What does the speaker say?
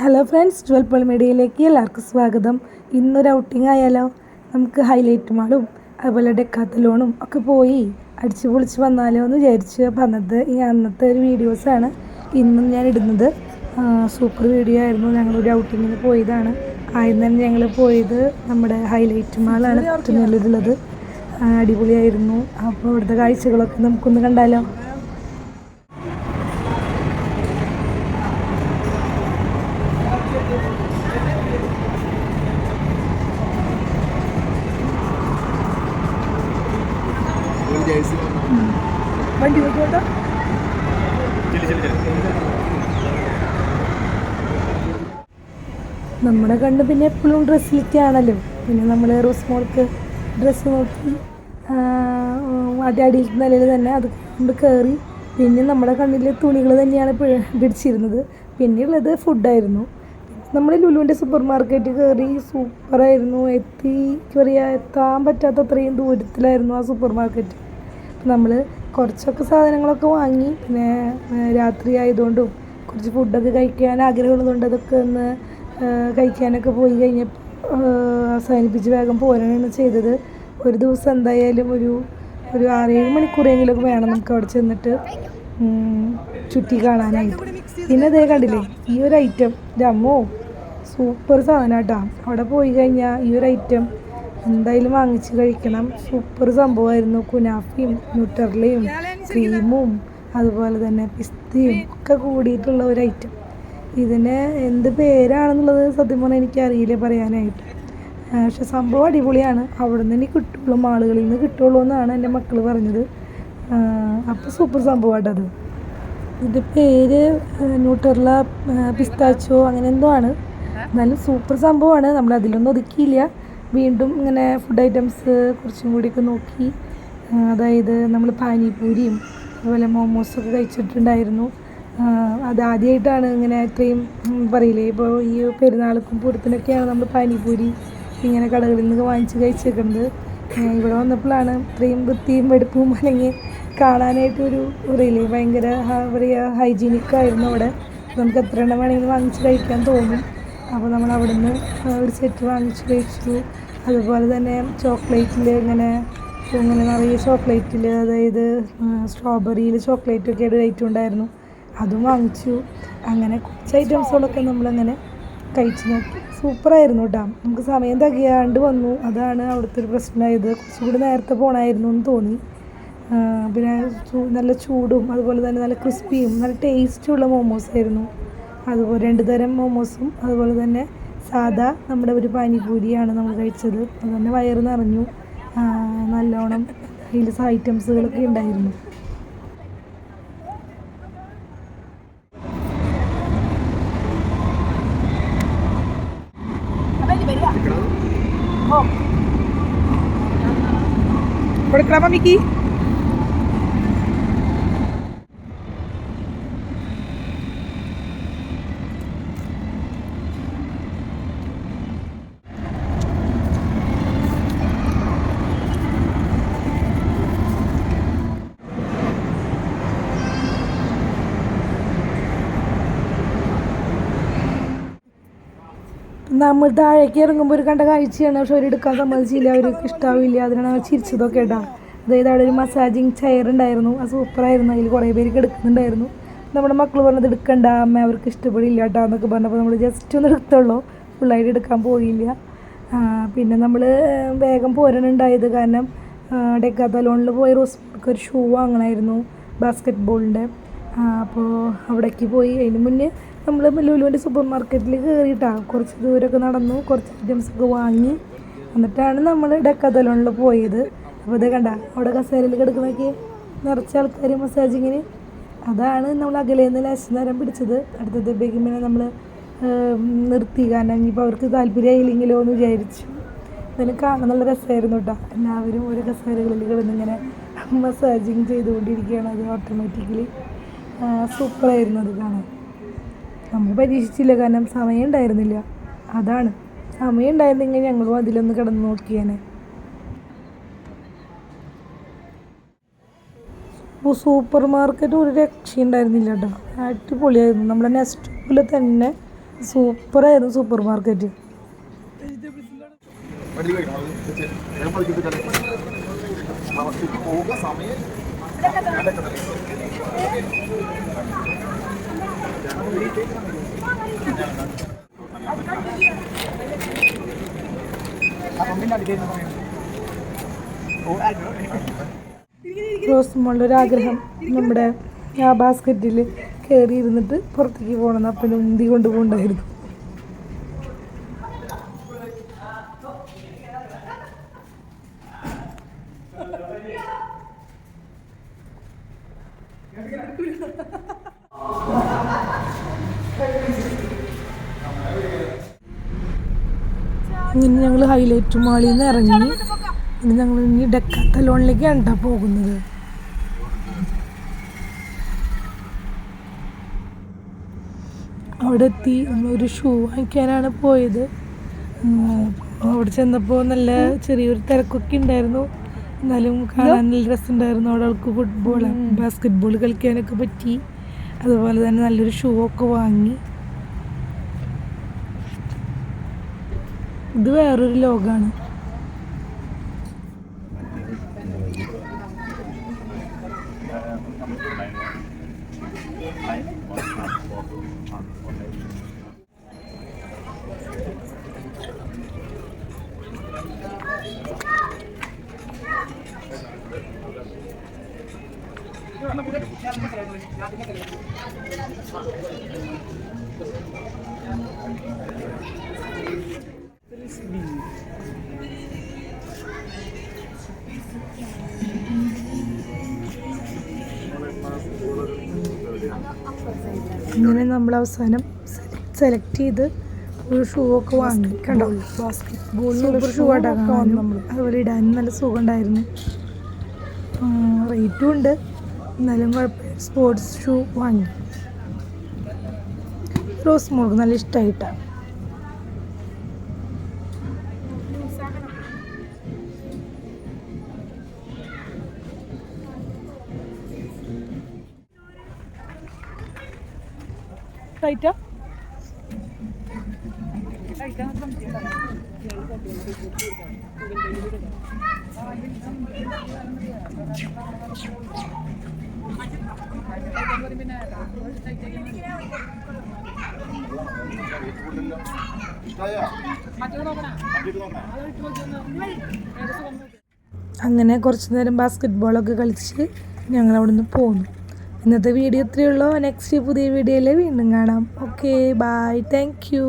Hello friends, 12 മീഡിയയിലേക്ക് എല്ലാവർക്കും സ്വാഗതം. ഇന്നൊരു ഔട്ടിംഗ് ആയാലോ? നമുക്ക് ഹൈലൈറ്റ് മാളും അതുപോലെ ഡെക്കാത്തലോണും ഒക്കെ പോയി അടിച്ചു പൊളിച്ച് വന്നാലോ എന്ന് വിചാരിച്ചു. അപ്പോൾ അന്നത്തെ ഒരു വീഡിയോസാണ് ഇന്നും ഞാൻ ഇടുന്നത്. സൂപ്പർ വീഡിയോ ആയിരുന്നു. ഞങ്ങളൊരു ഔട്ടിങ്ങിന് പോയതാണ്. ആദ്യം തന്നെ ഞങ്ങൾ പോയത് നമ്മുടെ ഹൈലൈറ്റ് മാളാണ് കുട്ടനെല്ലൂരുള്ളത്. അടിപൊളിയായിരുന്നു. അപ്പോൾ ഇവിടുത്തെ കാഴ്ചകളൊക്കെ നമുക്കൊന്ന് കണ്ടാലോ? വണ്ടി നോക്കോട്ടോ. നമ്മുടെ കണ്ണ് പിന്നെ എപ്പോഴും ഡ്രസ്സിലേക്കാണല്ലോ. പിന്നെ നമ്മൾ റോസ് മോൾക്ക് ഡ്രസ്സ് നോക്കി അടിയിൽ നിലയിൽ തന്നെ അത് കൊണ്ട് കയറി. പിന്നെ നമ്മുടെ കണ്ണിൽ തുണികൾ തന്നെയാണ് പിടിച്ചിരുന്നത്. പിന്നെയുള്ളത് ഫുഡായിരുന്നു. നമ്മൾ ലുലുവിൻ്റെ സൂപ്പർ മാർക്കറ്റ് കയറി. സൂപ്പറായിരുന്നു. എത്താൻ പറ്റാത്ത അത്രയും ദൂരത്തിലായിരുന്നു ആ സൂപ്പർ മാർക്കറ്റ്. നമ്മൾ കുറച്ചൊക്കെ സാധനങ്ങളൊക്കെ വാങ്ങി. പിന്നെ രാത്രി ആയതുകൊണ്ടും കുറച്ച് ഫുഡൊക്കെ കഴിക്കാൻ ആഗ്രഹമുള്ളതുകൊണ്ട് അതൊക്കെ ഒന്ന് കഴിക്കാനൊക്കെ പോയി കഴിഞ്ഞപ്പോൾ അവസാനിപ്പിച്ച് വേഗം പോരാനാണ് ചെയ്തത്. ഒരു ദിവസം എന്തായാലും ഒരു 6-7 മണിക്കൂറെങ്കിലുമൊക്കെ വേണം നമുക്ക് അവിടെ ചെന്നിട്ട് ചുറ്റി കാണാനായിട്ട്. പിന്നെ അതേ കണ്ടില്ലേ, ഈ ഒരു ഐറ്റം രമ്മോ സൂപ്പർ സാധനം കേട്ടോ. അവിടെ പോയി കഴിഞ്ഞാൽ ഈ ഒരു ഐറ്റം എന്തായാലും വാങ്ങിച്ച് കഴിക്കണം. സൂപ്പർ സംഭവമായിരുന്നു. കുനാഫയും ന്യൂട്ടർലയും ക്രീമും അതുപോലെ തന്നെ പിസ്തയും ഒക്കെ കൂടിയിട്ടുള്ള ഒരു ഐറ്റം. ഇതിന് എന്ത് പേരാണെന്നുള്ളത് സത്യം പറഞ്ഞാൽ എനിക്കറിയില്ല പറയാനായിട്ട്. പക്ഷെ സംഭവം അടിപൊളിയാണ്. അവിടെ നിന്ന് കിട്ടുള്ളൂ, മാളുകളിൽ നിന്ന് കിട്ടുള്ളൂ എന്നാണ് എൻ്റെ മക്കൾ പറഞ്ഞത്. അപ്പോൾ സൂപ്പർ സംഭവമായിട്ടത്. ഇതിൻ്റെ പേര് ന്യൂട്ടർല പിസ്താച്ചോ അങ്ങനെ എന്തോ ആണ്. എന്നാലും സൂപ്പർ സംഭവമാണ്. നമ്മൾ അതിലൊന്നും ഒതുക്കിയില്ല. വീണ്ടും ഇങ്ങനെ ഫുഡ് ഐറ്റംസ് കുറച്ചും കൂടിയൊക്കെ നോക്കി. അതായത് നമ്മൾ പാനിപൂരിയും അതുപോലെ മോമോസൊക്കെ കഴിച്ചിട്ടുണ്ടായിരുന്നു. അതാദ്യമായിട്ടാണ് ഇങ്ങനെ ഇത്രയും പറയില്ലേ, ഇപ്പോൾ ഈ പെരുന്നാൾക്കും പൂരത്തിനൊക്കെയാണ് നമ്മൾ പാനിപൂരി ഇങ്ങനെ കടകളിൽ നിന്ന് വാങ്ങിച്ച് കഴിച്ചേക്കുന്നത്. ഇവിടെ വന്നപ്പോഴാണ് ഇത്രയും വൃത്തിയും വെടുപ്പും അല്ലെങ്കിൽ കാണാനായിട്ടൊരു പറയില്ലേ ഭയങ്കര ഹൈജീനിക്കായിരുന്നു അവിടെ. നമുക്ക് എത്ര എണ്ണം വേണമെങ്കിലും വാങ്ങിച്ച് കഴിക്കാൻ തോന്നും. അപ്പോൾ നമ്മൾ അവിടെ നിന്ന് ഒരു സെറ്റ് വാങ്ങിച്ച് കഴിച്ചു. അതുപോലെ തന്നെ ചോക്ലേറ്റിൽ ഇങ്ങനെ നിറയെ ചോക്ലേറ്റിൽ, അതായത് സ്ട്രോബെറിയിൽ ചോക്ലേറ്റൊക്കെ ഒരു ഐറ്റം ഉണ്ടായിരുന്നു, അതും വാങ്ങിച്ചു. അങ്ങനെ കുറച്ച് ഐറ്റംസുകളൊക്കെ നമ്മളങ്ങനെ കഴിച്ചു നോക്കി. സൂപ്പറായിരുന്നു കേട്ടോ. നമുക്ക് സമയം തികയാണ്ട് വന്നു. അതാണ് അവിടുത്തെ ഒരു പ്രശ്നമായത്. കുറച്ചും കൂടി നേരത്തെ പോകണമായിരുന്നു എന്ന് തോന്നി. പിന്നെ നല്ല ചൂടും അതുപോലെ തന്നെ നല്ല ക്രിസ്പിയും നല്ല ടേസ്റ്റുള്ള മോമോസായിരുന്നു. അതുപോലെ 2 തരം മോമോസും അതുപോലെ തന്നെ സാദാ നമ്മുടെ ഒരു പാനിപൂരിയാണ് നമ്മൾ കഴിച്ചത്. അതുതന്നെ വയറ് നിറഞ്ഞു. നല്ലോണം അതിൽ ഐറ്റംസുകളൊക്കെ ഉണ്ടായിരുന്നു. കൊടുക്കലാമ മിക്കി. നമ്മൾ താഴേക്ക് ഇറങ്ങുമ്പോൾ ഒരു കണ്ട കാഴ്ചയാണ്. പക്ഷെ അവരെടുക്കാൻ സമ്മതിച്ചില്ല. അവർക്ക് ഇഷ്ടാവില്ല. അതിനാണ് ചിരിച്ചതൊക്കെ ഇടാം. അതായത് അവിടെ ഒരു മസാജിങ് ചെയർ ഉണ്ടായിരുന്നു. അത് സൂപ്പറായിരുന്നു. അതിൽ കുറേ പേർക്ക് എടുക്കുന്നുണ്ടായിരുന്നു. നമ്മുടെ മക്കൾ പറഞ്ഞത് എടുക്കണ്ട അമ്മ, അവർക്ക് ഇഷ്ടപ്പെടില്ല കേട്ടോ എന്നൊക്കെ പറഞ്ഞപ്പോൾ നമ്മൾ ജസ്റ്റ് ഒന്ന് എടുത്തുള്ളൂ, ഫുള്ളായിട്ട് എടുക്കാൻ പോയില്ല. പിന്നെ നമ്മൾ വേഗം പോരാനുണ്ടായത് കാരണം ഡെക്കാത്തലോണിൽ പോയി റോസ്മോൾക്ക് ഒരു ഷൂ വാങ്ങണമായിരുന്നു, ബാസ്കറ്റ് ബോളിൻ്റെ. അപ്പോൾ അവിടേക്ക് പോയി. അതിന് മുന്നേ നമ്മൾ ലുലുവിൻ്റെ സൂപ്പർ മാർക്കറ്റിൽ കയറിയിട്ടാണ് കുറച്ച് ദൂരമൊക്കെ നടന്നു, കുറച്ച് ഐറ്റംസൊക്കെ വാങ്ങി. എന്നിട്ടാണ് നമ്മൾ ഡെക്കാത്തലോണിൽ പോയത്. അപ്പോൾ ഇത് കണ്ട അവിടെ കസേരയിൽ കിടക്കുന്നതൊക്കെ നിറച്ച ആൾക്കാർ മസാജിങ്ങിന്. അതാണ് നമ്മൾ അകലേന്ന് ലാസ്റ്റ് നേരം പിടിച്ചത്. അടുത്തത്തേക്കും പിന്നെ നമ്മൾ നിർത്തി. കാരണം ഇനിയിപ്പോൾ അവർക്ക് താല്പര്യമായില്ലെങ്കിലോ എന്ന് വിചാരിച്ചു. അതിന് കാണാൻ നല്ല രസമായിരുന്നു കേട്ടോ. എല്ലാവരും ഓരോ കസേരകളിൽ കിടന്നിങ്ങനെ മസാജിങ് ചെയ്തുകൊണ്ടിരിക്കുകയാണ്. അത് ഓട്ടോമാറ്റിക്കലി സൂപ്പറായിരുന്നു അത് കാണാൻ. നമ്മൾ പരീക്ഷിച്ചില്ല, കാരണം സമയം ഉണ്ടായിരുന്നില്ല. അതാണ്, സമയം ഉണ്ടായിരുന്നെങ്കിൽ ഞങ്ങളും അതിലൊന്ന് കിടന്ന് നോക്കിയേനെ. സൂപ്പർ മാർക്കറ്റ് ഒരു രക്ഷയുണ്ടായിരുന്നില്ല കേട്ടോ. അടിപൊളിയായിരുന്നു. നമ്മുടെ നെക്സ്റ്റ് പോലെ തന്നെ സൂപ്പറായിരുന്നു സൂപ്പർ മാർക്കറ്റ്. റോസ്മോളുടെ ഒരു ആഗ്രഹം നമ്മുടെ ആ ബാസ്ക്കറ്റിൽ കയറി ഇരുന്നിട്ട് പുറത്തേക്ക് പോകണം. അപ്പം ഉന്തി കൊണ്ടുപോകണ്ടായിരുന്നു. ഇങ്ങനെ ഞങ്ങൾ ഹൈലൈറ്റ് മാളിൽ നിന്ന് ഇറങ്ങി. ഇനി ഞങ്ങൾ ഇനി ഡെക്കാത്തലോണിലേക്കാണ് കേട്ടോ പോകുന്നത്. അവിടെ എത്തി. നമ്മളൊരു ഷൂ വാങ്ങിക്കാനാണ് പോയത്. അവിടെ ചെന്നപ്പോൾ നല്ല ചെറിയൊരു തിരക്കൊക്കെ ഉണ്ടായിരുന്നു. എന്നാലും കാണാൻ നല്ല രസമുണ്ടായിരുന്നു. അവിടെ അവൾക്ക് ഫുട്ബോൾ ബാസ്കറ്റ് ബോൾ കളിക്കാനൊക്കെ പറ്റി. അതുപോലെ തന്നെ നല്ലൊരു ഷൂ ഒക്കെ വാങ്ങി. ഇത് വേറൊരു ലോകമാണ്. ഇങ്ങനെ നമ്മൾ അവസാനം സെലക്ട് ചെയ്ത് ഒരു ഷൂ ഒക്കെ വാങ്ങി. കണ്ടോ, ബാസ്കറ്റ് ബോൾ സൂപ്പർ ഷൂ ആയിട്ടാണ് നമ്മൾ. അതുപോലെ ഇടാനും നല്ല സുഖം ഉണ്ടായിരുന്നു. റേറ്റും ഉണ്ട്, എന്നാലും കുഴപ്പമില്ല. സ്പോർട്സ് ഷൂ വാങ്ങി. റോസ് മോൾക്ക് നല്ല ഇഷ്ടമായിട്ടാണ്. റൈറ്റാ അങ്ങനെ കുറച്ച് നേരം ബാസ്കറ്റ് ബോളൊക്കെ കളിച്ച് ഞങ്ങൾ അവിടെ നിന്ന് പോന്നു. ഇന്നത്തെ വീഡിയോ ഇത്രയേ ഉള്ളൂ. നെക്സ്റ്റ് പുതിയ വീഡിയോയിൽ വീണ്ടും കാണാം. Okay, bye, thank U.